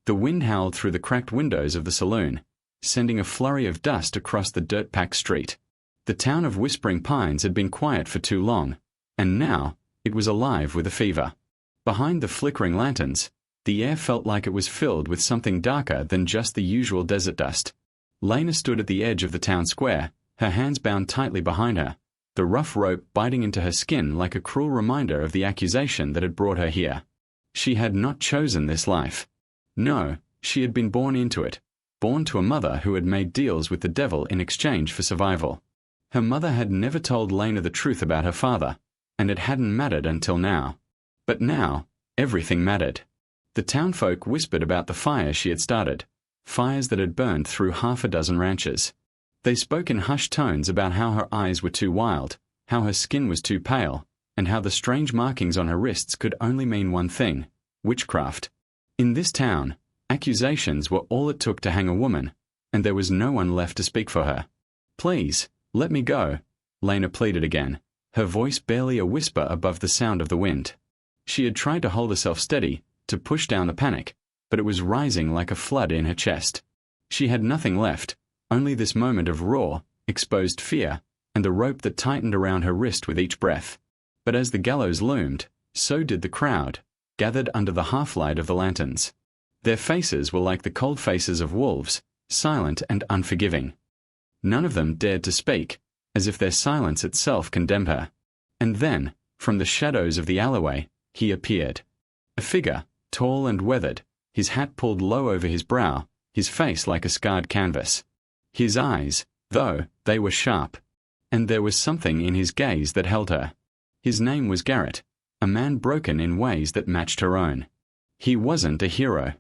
The wind howled through the cracked windows of the saloon, sending a flurry of dust across the dirt-packed street. The town of Whispering Pines had been quiet for too long, and now it was alive with a fever. Behind the flickering lanterns, the air felt like it was filled with something darker than just the usual desert dust. Lena stood at the edge of the town square, her hands bound tightly behind her, the rough rope biting into her skin like a cruel reminder of the accusation that had brought her here. She had not chosen this life. No, she had been born into it, born to a mother who had made deals with the devil in exchange for survival. Her mother had never told Lena the truth about her father, and it hadn't mattered until now. But now, everything mattered. The townfolk whispered about the fires she had started, fires that had burned through half a dozen ranches. They spoke in hushed tones about how her eyes were too wild, how her skin was too pale, and how the strange markings on her wrists could only mean one thing: witchcraft. In this town, accusations were all it took to hang a woman, and there was no one left to speak for her. "Please, let me go," Lena pleaded again, her voice barely a whisper above the sound of the wind. She had tried to hold herself steady, to push down the panic, but it was rising like a flood in her chest. She had nothing left, only this moment of raw, exposed fear, and the rope that tightened around her wrist with each breath. But as the gallows loomed, so did the crowd, gathered under the half-light of the lanterns. Their faces were like the cold faces of wolves, silent and unforgiving. None of them dared to speak, as if their silence itself condemned her. And then, from the shadows of the alleyway, he appeared. A figure, tall and weathered, his hat pulled low over his brow, his face like a scarred canvas. His eyes, though, they were sharp. And there was something in his gaze that held her. His name was Garrett, a man broken in ways that matched her own. He wasn't a hero.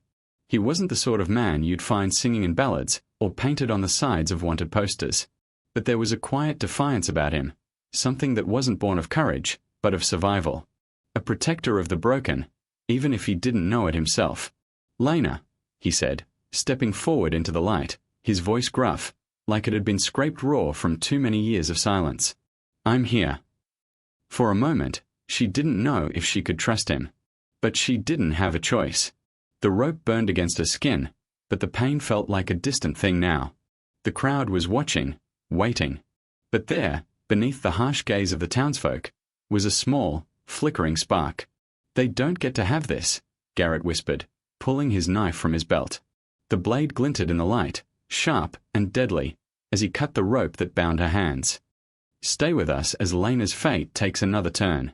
He wasn't the sort of man you'd find singing in ballads or painted on the sides of wanted posters. But there was a quiet defiance about him, something that wasn't born of courage, but of survival. A protector of the broken, even if he didn't know it himself. "Lena," he said, stepping forward into the light, his voice gruff, like it had been scraped raw from too many years of silence. "I'm here." For a moment, she didn't know if she could trust him. But she didn't have a choice. The rope burned against her skin, but the pain felt like a distant thing now. The crowd was watching, waiting. But there, beneath the harsh gaze of the townsfolk, was a small, flickering spark. "They don't get to have this," Garrett whispered, pulling his knife from his belt. The blade glinted in the light, sharp and deadly, as he cut the rope that bound her hands. Stay with us as Lena's fate takes another turn.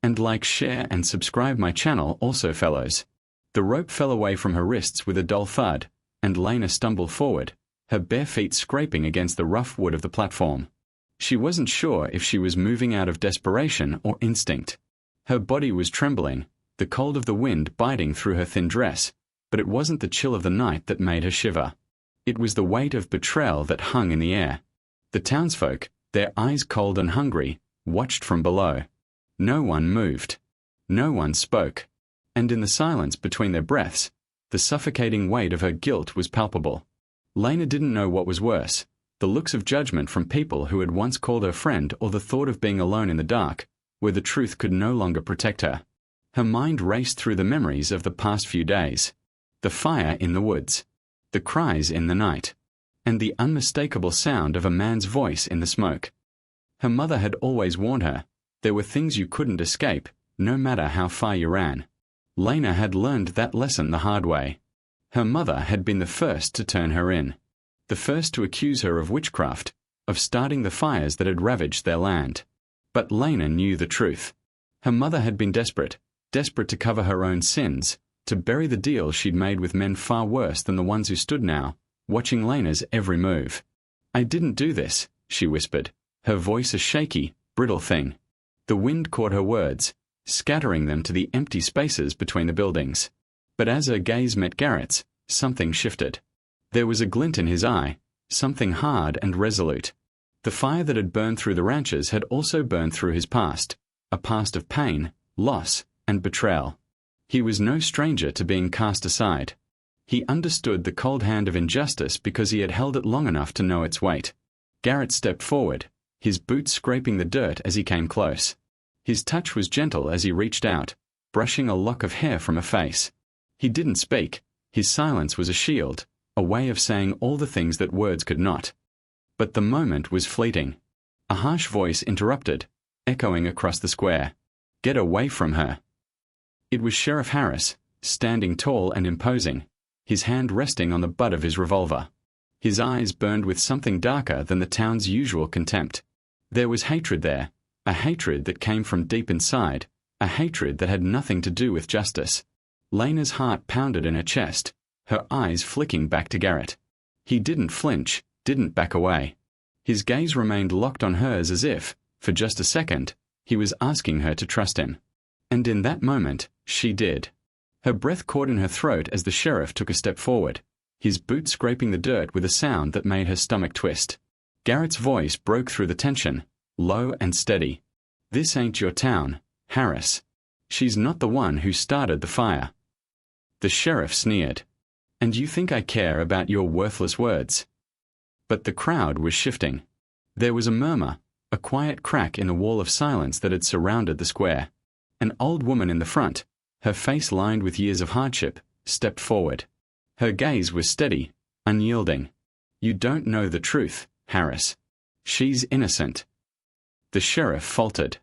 And like, share and subscribe my channel also, fellows. The rope fell away from her wrists with a dull thud, and Lena stumbled forward, her bare feet scraping against the rough wood of the platform. She wasn't sure if she was moving out of desperation or instinct. Her body was trembling, the cold of the wind biting through her thin dress, but it wasn't the chill of the night that made her shiver. It was the weight of betrayal that hung in the air. The townsfolk, their eyes cold and hungry, watched from below. No one moved. No one spoke. And in the silence between their breaths, the suffocating weight of her guilt was palpable. Lena didn't know what was worse, the looks of judgment from people who had once called her friend, or the thought of being alone in the dark, where the truth could no longer protect her. Her mind raced through the memories of the past few days. The fire in the woods, the cries in the night, and the unmistakable sound of a man's voice in the smoke. Her mother had always warned her, there were things you couldn't escape, no matter how far you ran. Lena had learned that lesson the hard way. Her mother had been the first to turn her in, the first to accuse her of witchcraft, of starting the fires that had ravaged their land. But Lena knew the truth. Her mother had been desperate to cover her own sins, to bury the deals she'd made with men far worse than the ones who stood now, watching Lena's every move. "I didn't do this," she whispered, her voice a shaky, brittle thing. The wind caught her words, scattering them to the empty spaces between the buildings. But as her gaze met Garrett's, something shifted. There was a glint in his eye, something hard and resolute. The fire that had burned through the ranches had also burned through his past, a past of pain, loss, and betrayal. He was no stranger to being cast aside. He understood the cold hand of injustice because he had held it long enough to know its weight. Garrett stepped forward, his boots scraping the dirt as he came close. His touch was gentle as he reached out, brushing a lock of hair from her face. He didn't speak, His silence was a shield, a way of saying all the things that words could not. But the moment was fleeting. A harsh voice interrupted, echoing across the square. "Get away from her." It was Sheriff Harris, standing tall and imposing, his hand resting on the butt of his revolver. His eyes burned with something darker than the town's usual contempt. There was hatred there, a hatred that came from deep inside, a hatred that had nothing to do with justice. Lena's heart pounded in her chest, her eyes flicking back to Garrett. He didn't flinch, didn't back away. His gaze remained locked on hers as if, for just a second, he was asking her to trust him. And in that moment, she did. Her breath caught in her throat as the sheriff took a step forward, his boot scraping the dirt with a sound that made her stomach twist. Garrett's voice broke through the tension, low and steady. "This ain't your town, Harris. She's not the one who started the fire." The sheriff sneered. "And you think I care about your worthless words?" But the crowd was shifting. There was a murmur, a quiet crack in the wall of silence that had surrounded the square. An old woman in the front, her face lined with years of hardship, stepped forward. Her gaze was steady, unyielding. "You don't know the truth, Harris. She's innocent." The sheriff faltered.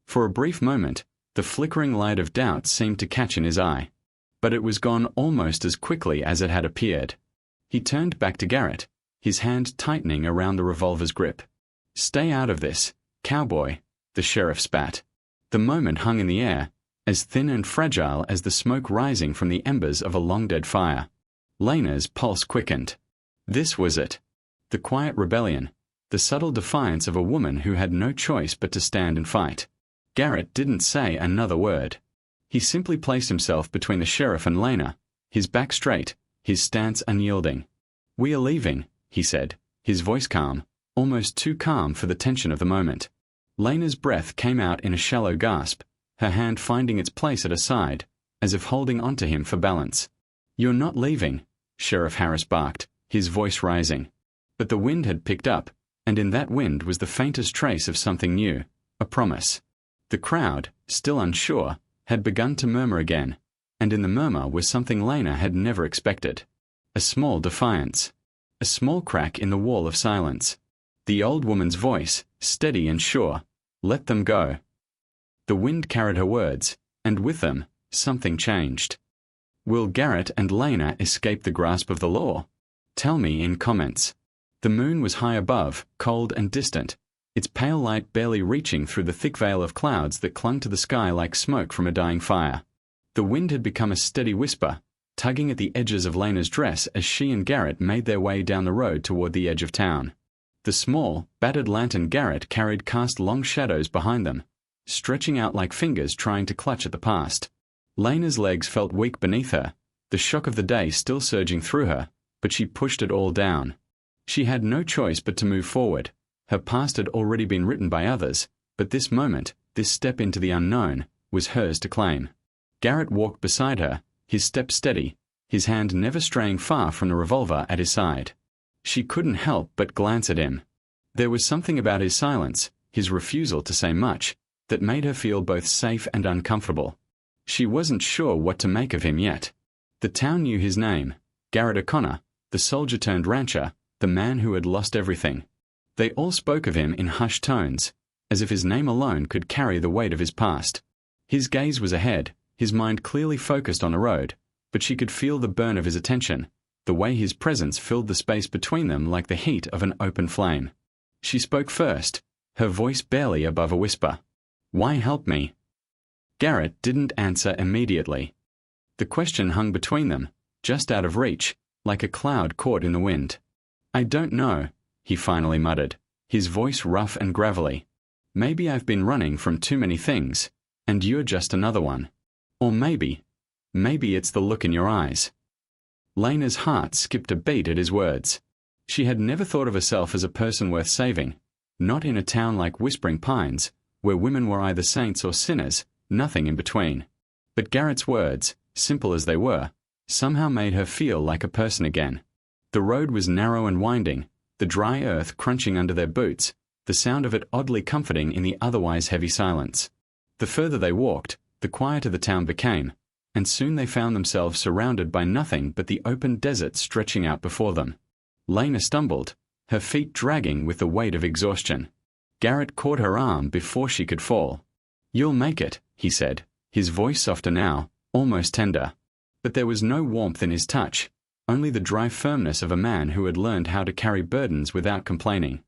For a brief moment, the flickering light of doubt seemed to catch in his eye. But it was gone almost as quickly as it had appeared. He turned back to Garrett, his hand tightening around the revolver's grip. "Stay out of this, cowboy," the sheriff spat. The moment hung in the air, as thin and fragile as the smoke rising from the embers of a long-dead fire. Lena's pulse quickened. This was it. The quiet rebellion, the subtle defiance of a woman who had no choice but to stand and fight. Garrett didn't say another word. He simply placed himself between the sheriff and Lena, his back straight, his stance unyielding. "We are leaving," he said, his voice calm, almost too calm for the tension of the moment. Lena's breath came out in a shallow gasp, her hand finding its place at her side, as if holding onto him for balance. "You're not leaving," Sheriff Harris barked, his voice rising. But the wind had picked up, and in that wind was the faintest trace of something new, a promise. The crowd, still unsure, had begun to murmur again, and in the murmur was something Lena had never expected. A small defiance. A small crack in the wall of silence. The old woman's voice, steady and sure, "Let them go." The wind carried her words, and with them, something changed. Will Garrett and Lena escape the grasp of the law? Tell me in comments. The moon was high above, cold and distant, its pale light barely reaching through the thick veil of clouds that clung to the sky like smoke from a dying fire. The wind had become a steady whisper, tugging at the edges of Lena's dress as she and Garrett made their way down the road toward the edge of town. The small, battered lantern Garrett carried cast long shadows behind them, stretching out like fingers trying to clutch at the past. Lena's legs felt weak beneath her, the shock of the day still surging through her, but she pushed it all down. She had no choice but to move forward. Her past had already been written by others, but this moment, this step into the unknown, was hers to claim. Garrett walked beside her, his step steady, his hand never straying far from the revolver at his side. She couldn't help but glance at him. There was something about his silence, his refusal to say much, that made her feel both safe and uncomfortable. She wasn't sure what to make of him yet. The town knew his name, Garrett O'Connor, the soldier-turned-rancher, the man who had lost everything. They all spoke of him in hushed tones, as if his name alone could carry the weight of his past. His gaze was ahead, his mind clearly focused on the road, but she could feel the burn of his attention, the way his presence filled the space between them like the heat of an open flame. She spoke first, her voice barely above a whisper. "Why help me?" Garrett didn't answer immediately. The question hung between them, just out of reach, like a cloud caught in the wind. "I don't know," he finally muttered, his voice rough and gravelly. "Maybe I've been running from too many things, and you're just another one. Or maybe it's the look in your eyes." Lena's heart skipped a beat at his words. She had never thought of herself as a person worth saving, not in a town like Whispering Pines, where women were either saints or sinners, nothing in between. But Garrett's words, simple as they were, somehow made her feel like a person again. The road was narrow and winding, the dry earth crunching under their boots, the sound of it oddly comforting in the otherwise heavy silence. The further they walked, the quieter the town became, and soon they found themselves surrounded by nothing but the open desert stretching out before them. Lena stumbled, her feet dragging with the weight of exhaustion. Garrett caught her arm before she could fall. "You'll make it," he said, his voice softer now, almost tender. But there was no warmth in his touch, only the dry firmness of a man who had learned how to carry burdens without complaining.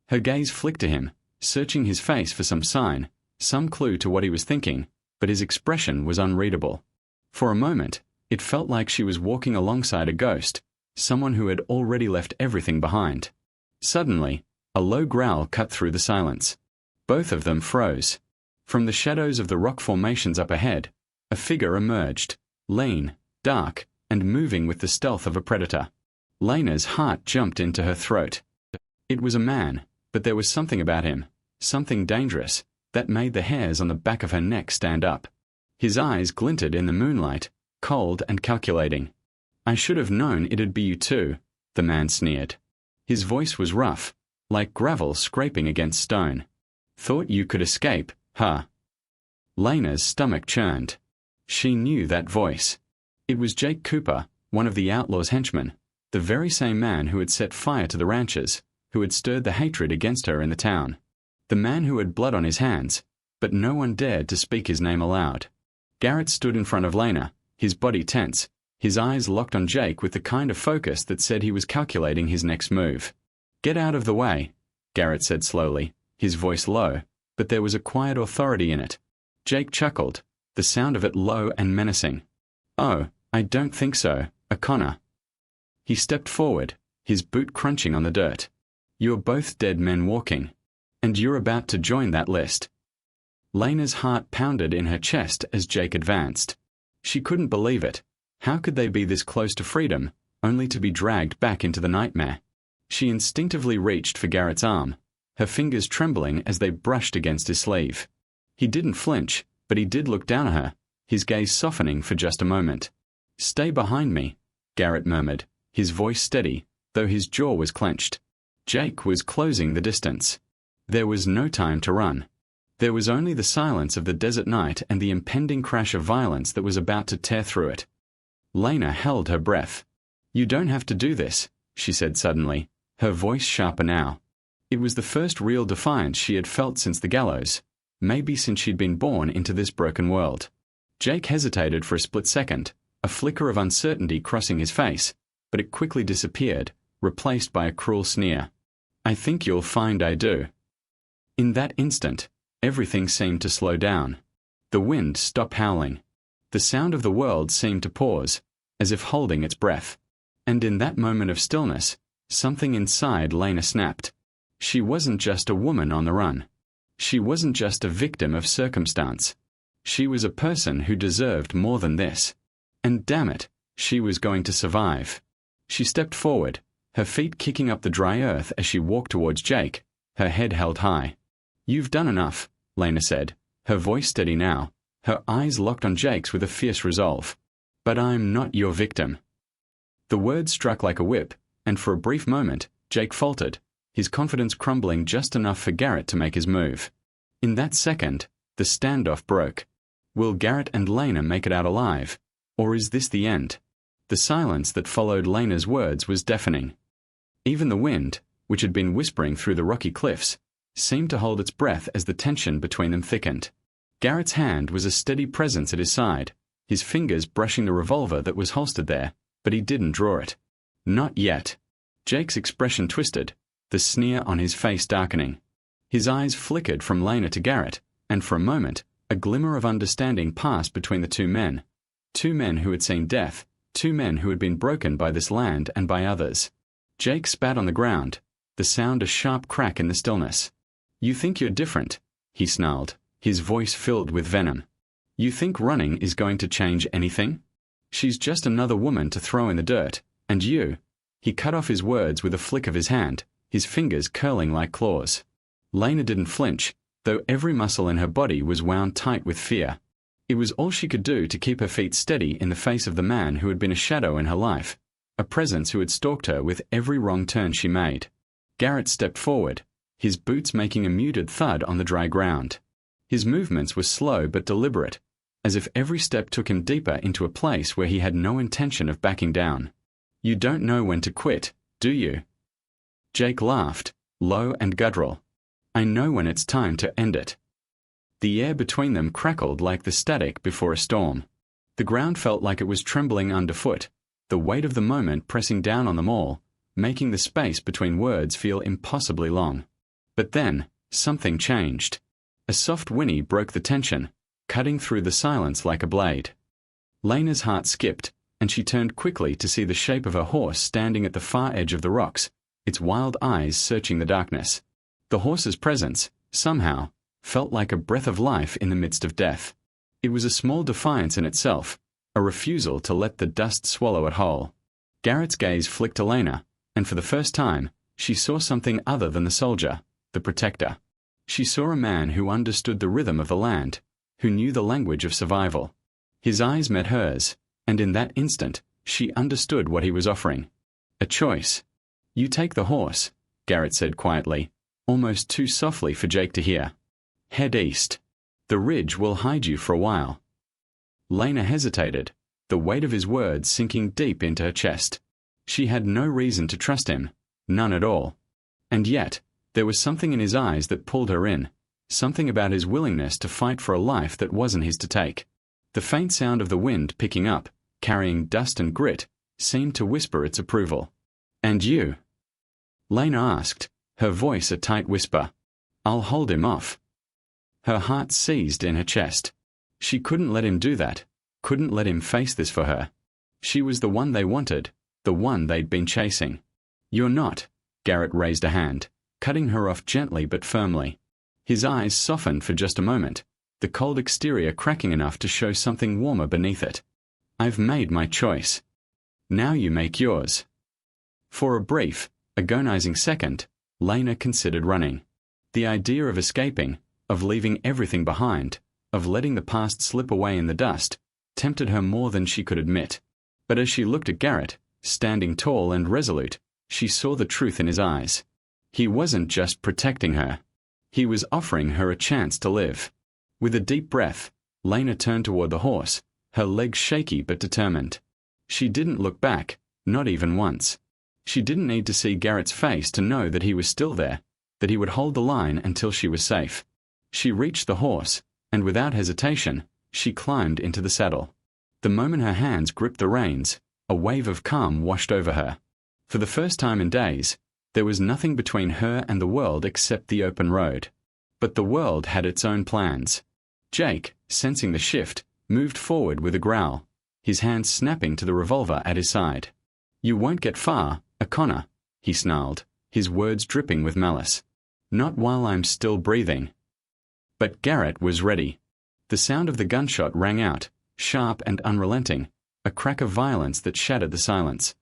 Her gaze flicked to him, searching his face for some sign, some clue to what he was thinking, but his expression was unreadable. For a moment, it felt like she was walking alongside a ghost, someone who had already left everything behind. Suddenly, a low growl cut through the silence. Both of them froze. From the shadows of the rock formations up ahead, a figure emerged, lean, dark, and moving with the stealth of a predator. Lena's heart jumped into her throat. It was a man, but there was something about him, something dangerous, that made the hairs on the back of her neck stand up. His eyes glinted in the moonlight, cold and calculating. "I should have known it'd be you too," the man sneered. His voice was rough, like gravel scraping against stone. "Thought you could escape, huh?" Lena's stomach churned. She knew that voice. It was Jake Cooper, one of the outlaws' henchmen, the very same man who had set fire to the ranches, who had stirred the hatred against her in the town. The man who had blood on his hands, but no one dared to speak his name aloud. Garrett stood in front of Lena, his body tense, his eyes locked on Jake with the kind of focus that said he was calculating his next move. "Get out of the way," Garrett said slowly, his voice low, but there was a quiet authority in it. Jake chuckled, the sound of it low and menacing. "Oh, I don't think so, O'Connor." He stepped forward, his boot crunching on the dirt. "You're both dead men walking. And you're about to join that list." Lena's heart pounded in her chest as Jake advanced. She couldn't believe it. How could they be this close to freedom, only to be dragged back into the nightmare? She instinctively reached for Garrett's arm, her fingers trembling as they brushed against his sleeve. He didn't flinch, but he did look down at her, his gaze softening for just a moment. "Stay behind me," Garrett murmured, his voice steady, though his jaw was clenched. Jake was closing the distance. There was no time to run. There was only the silence of the desert night and the impending crash of violence that was about to tear through it. Lena held her breath. "You don't have to do this," she said suddenly, her voice sharper now. It was the first real defiance she had felt since the gallows, maybe since she'd been born into this broken world. Jake hesitated for a split second, a flicker of uncertainty crossing his face, but it quickly disappeared, replaced by a cruel sneer. "I think you'll find I do." In that instant, everything seemed to slow down. The wind stopped howling. The sound of the world seemed to pause, as if holding its breath. And in that moment of stillness, something inside Lena snapped. She wasn't just a woman on the run. She wasn't just a victim of circumstance. She was a person who deserved more than this. And damn it, she was going to survive. She stepped forward, her feet kicking up the dry earth as she walked towards Jake, her head held high. "You've done enough," Lena said, her voice steady now, her eyes locked on Jake's with a fierce resolve. "But I'm not your victim." The words struck like a whip, and for a brief moment, Jake faltered, his confidence crumbling just enough for Garrett to make his move. In that second, the standoff broke. Will Garrett and Lena make it out alive? Or is this the end? The silence that followed Lena's words was deafening. Even the wind, which had been whispering through the rocky cliffs, seemed to hold its breath as the tension between them thickened. Garrett's hand was a steady presence at his side, his fingers brushing the revolver that was holstered there, but he didn't draw it. Not yet. Jake's expression twisted, the sneer on his face darkening. His eyes flickered from Lena to Garrett, and for a moment, a glimmer of understanding passed between the two men who had seen death, two men who had been broken by this land and by others. Jake spat on the ground, the sound a sharp crack in the stillness. "You think you're different," he snarled, his voice filled with venom. "You think running is going to change anything? She's just another woman to throw in the dirt, and you—" He cut off his words with a flick of his hand, his fingers curling like claws. Lena didn't flinch, though every muscle in her body was wound tight with fear. It was all she could do to keep her feet steady in the face of the man who had been a shadow in her life, a presence who had stalked her with every wrong turn she made. Garrett stepped forward, his boots making a muted thud on the dry ground. His movements were slow but deliberate, as if every step took him deeper into a place where he had no intention of backing down. "You don't know when to quit, do you?" Jake laughed, low and guttural. "I know when it's time to end it." The air between them crackled like the static before a storm. The ground felt like it was trembling underfoot, the weight of the moment pressing down on them all, making the space between words feel impossibly long. But then, something changed. A soft whinny broke the tension, cutting through the silence like a blade. Lena's heart skipped, and she turned quickly to see the shape of her horse standing at the far edge of the rocks, its wild eyes searching the darkness. The horse's presence, somehow, felt like a breath of life in the midst of death. It was a small defiance in itself, a refusal to let the dust swallow it whole. Garrett's gaze flicked to Lena, and for the first time, she saw something other than the soldier, the protector. She saw a man who understood the rhythm of the land, who knew the language of survival. His eyes met hers, and in that instant, she understood what he was offering. A choice. "You take the horse," Garrett said quietly, almost too softly for Jake to hear. "Head east. The ridge will hide you for a while." Lena hesitated, the weight of his words sinking deep into her chest. She had no reason to trust him, none at all. And yet, there was something in his eyes that pulled her in, something about his willingness to fight for a life that wasn't his to take. The faint sound of the wind picking up, carrying dust and grit, seemed to whisper its approval. "And you?" Lena asked, her voice a tight whisper. "I'll hold him off." Her heart seized in her chest. She couldn't let him do that, couldn't let him face this for her. She was the one they wanted, the one they'd been chasing. "You're not." Garrett raised a hand, cutting her off gently but firmly. His eyes softened for just a moment, the cold exterior cracking enough to show something warmer beneath it. "I've made my choice. Now you make yours." For a brief, agonizing second, Lena considered running. The idea of escaping, of leaving everything behind, of letting the past slip away in the dust, tempted her more than she could admit. But as she looked at Garrett, standing tall and resolute, she saw the truth in his eyes. He wasn't just protecting her. He was offering her a chance to live. With a deep breath, Lena turned toward the horse, her legs shaky but determined. She didn't look back, not even once. She didn't need to see Garrett's face to know that he was still there, that he would hold the line until she was safe. She reached the horse, and without hesitation, she climbed into the saddle. The moment her hands gripped the reins, a wave of calm washed over her. For the first time in days, there was nothing between her and the world except the open road. But the world had its own plans. Jake, sensing the shift, moved forward with a growl, his hand snapping to the revolver at his side. "You won't get far, O'Connor," he snarled, his words dripping with malice. "Not while I'm still breathing." But Garrett was ready. The sound of the gunshot rang out, sharp and unrelenting, a crack of violence that shattered the silence.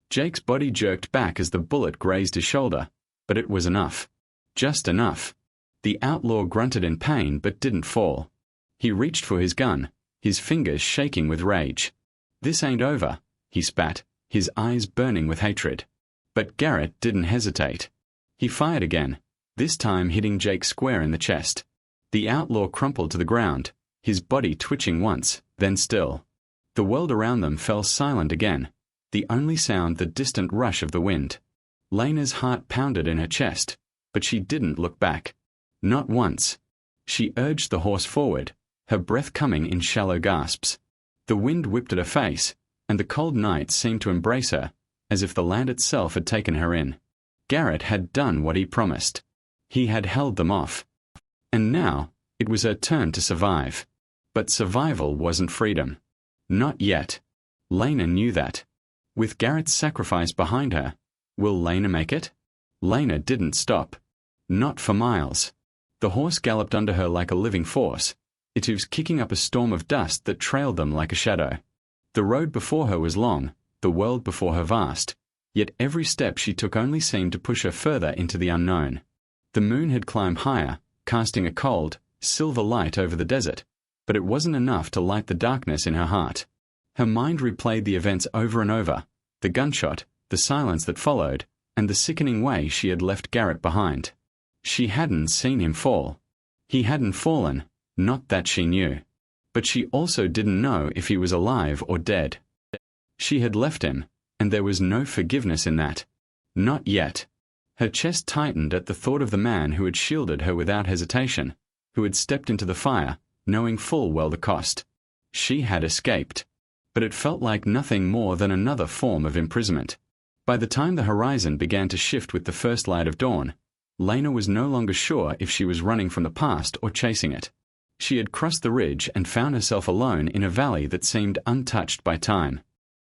Jake's body jerked back as the bullet grazed his shoulder, but it was enough. Just enough. The outlaw grunted in pain but didn't fall. He reached for his gun, his fingers shaking with rage. "This ain't over," he spat, his eyes burning with hatred. But Garrett didn't hesitate. He fired again, this time hitting Jake square in the chest. The outlaw crumpled to the ground, his body twitching once, then still. The world around them fell silent again, the only sound the distant rush of the wind. Lena's heart pounded in her chest, but she didn't look back. Not once. She urged the horse forward, her breath coming in shallow gasps. The wind whipped at her face, and the cold night seemed to embrace her, as if the land itself had taken her in. Garrett had done what he promised. He had held them off. And now, it was her turn to survive. But survival wasn't freedom. Not yet. Lena knew that. With Garrett's sacrifice behind her, will Lena make it? Lena didn't stop. Not for miles. The horse galloped under her like a living force, its hooves kicking up a storm of dust that trailed them like a shadow. The road before her was long, the world before her vast, yet every step she took only seemed to push her further into the unknown. The moon had climbed higher, casting a cold, silver light over the desert, but it wasn't enough to light the darkness in her heart. Her mind replayed the events over and over, the gunshot, the silence that followed, and the sickening way she had left Garrett behind. She hadn't seen him fall. He hadn't fallen, not that she knew. but she also didn't know if he was alive or dead. She had left him, and there was no forgiveness in that. Not yet. Her chest tightened at the thought of the man who had shielded her without hesitation, who had stepped into the fire, knowing full well the cost. She had escaped. But it felt like nothing more than another form of imprisonment. By the time the horizon began to shift with the first light of dawn, Lena was no longer sure if she was running from the past or chasing it. She had crossed the ridge and found herself alone in a valley that seemed untouched by time.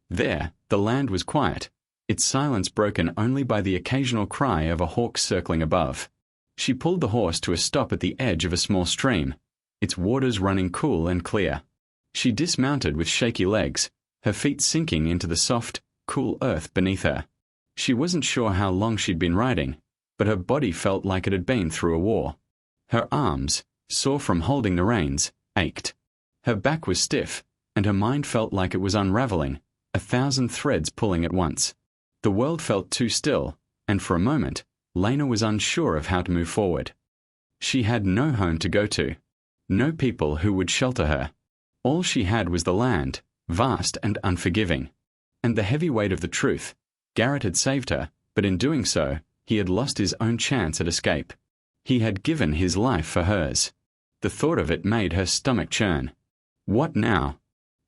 There, the land was quiet, its silence broken only by the occasional cry of a hawk circling above. She pulled the horse to a stop at the edge of a small stream, its waters running cool and clear. She dismounted with shaky legs, her feet sinking into the soft, cool earth beneath her. She wasn't sure how long she'd been riding, but her body felt like it had been through a war. Her arms, sore from holding the reins, ached. Her back was stiff, and her mind felt like it was unraveling, 1,000 threads pulling at once. The world felt too still, and for a moment, Lena was unsure of how to move forward. She had no home to go to, no people who would shelter her. All she had was the land, vast and unforgiving. And the heavy weight of the truth. Garrett had saved her, but in doing so, he had lost his own chance at escape. He had given his life for hers. The thought of it made her stomach churn. What now?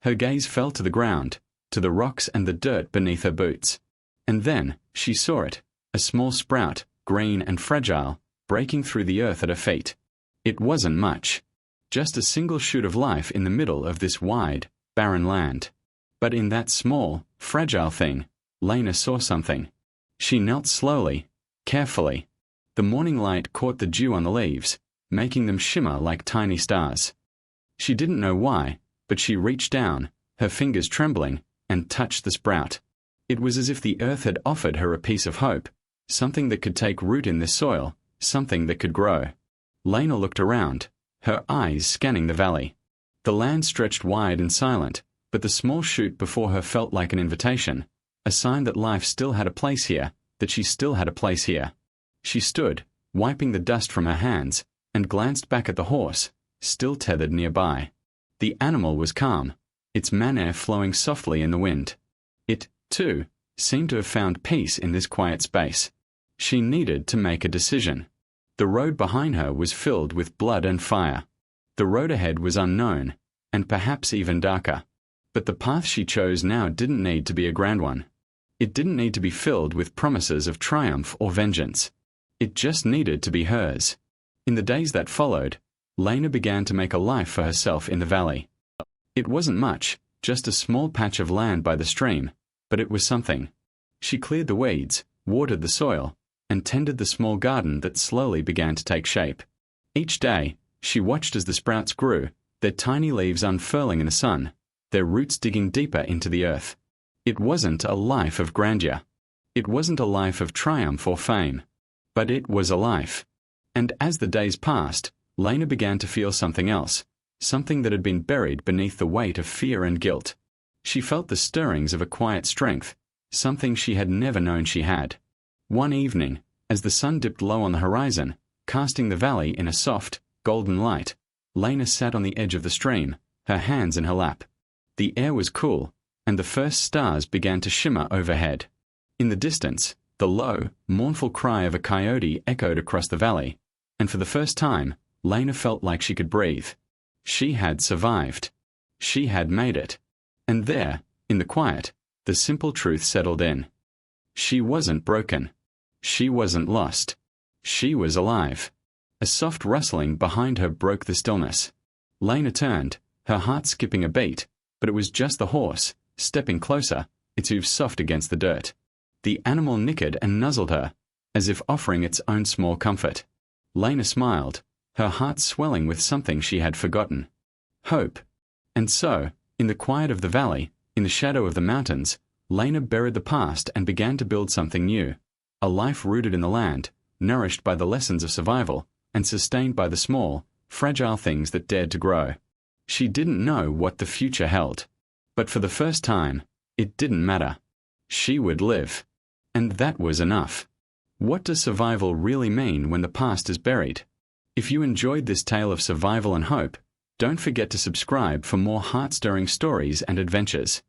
Her gaze fell to the ground, to the rocks and the dirt beneath her boots. And then, she saw it, a small sprout, green and fragile, breaking through the earth at her feet. It wasn't much. Just a single shoot of life in the middle of this wide, barren land. But in that small, fragile thing, Lena saw something. She knelt slowly, carefully. The morning light caught the dew on the leaves, making them shimmer like tiny stars. She didn't know why, but she reached down, her fingers trembling, and touched the sprout. It was as if the earth had offered her a piece of hope, something that could take root in this soil, something that could grow. Lena looked around, her eyes scanning the valley. The land stretched wide and silent, but the small shoot before her felt like an invitation, a sign that life still had a place here, that she still had a place here. She stood, wiping the dust from her hands, and glanced back at the horse, still tethered nearby. The animal was calm, its manner flowing softly in the wind. It, too, seemed to have found peace in this quiet space. She needed to make a decision. The road behind her was filled with blood and fire. The road ahead was unknown, and perhaps even darker. But the path she chose now didn't need to be a grand one. It didn't need to be filled with promises of triumph or vengeance. It just needed to be hers. In the days that followed, Lena began to make a life for herself in the valley. It wasn't much, just a small patch of land by the stream, but it was something. She cleared the weeds, watered the soil, and tended the small garden that slowly began to take shape. Each day, she watched as the sprouts grew, their tiny leaves unfurling in the sun, their roots digging deeper into the earth. It wasn't a life of grandeur. It wasn't a life of triumph or fame. But it was a life. And as the days passed, Lena began to feel something else, something that had been buried beneath the weight of fear and guilt. She felt the stirrings of a quiet strength, something she had never known she had. One evening, as the sun dipped low on the horizon, casting the valley in a soft, golden light, Lena sat on the edge of the stream, her hands in her lap. The air was cool, and the first stars began to shimmer overhead. In the distance, the low, mournful cry of a coyote echoed across the valley, and for the first time, Lena felt like she could breathe. She had survived. She had made it. And there, in the quiet, the simple truth settled in. She wasn't broken. She wasn't lost. She was alive. A soft rustling behind her broke the stillness. Lena turned, her heart skipping a beat, but it was just the horse, stepping closer, its hooves soft against the dirt. The animal nickered and nuzzled her, as if offering its own small comfort. Lena smiled, her heart swelling with something she had forgotten. Hope. And so, in the quiet of the valley, in the shadow of the mountains, Lena buried the past and began to build something new. A life rooted in the land, nourished by the lessons of survival, and sustained by the small, fragile things that dared to grow. She didn't know what the future held. But for the first time, it didn't matter. She would live. And that was enough. What does survival really mean when the past is buried? If you enjoyed this tale of survival and hope, Don't forget to subscribe for more heart-stirring stories and adventures.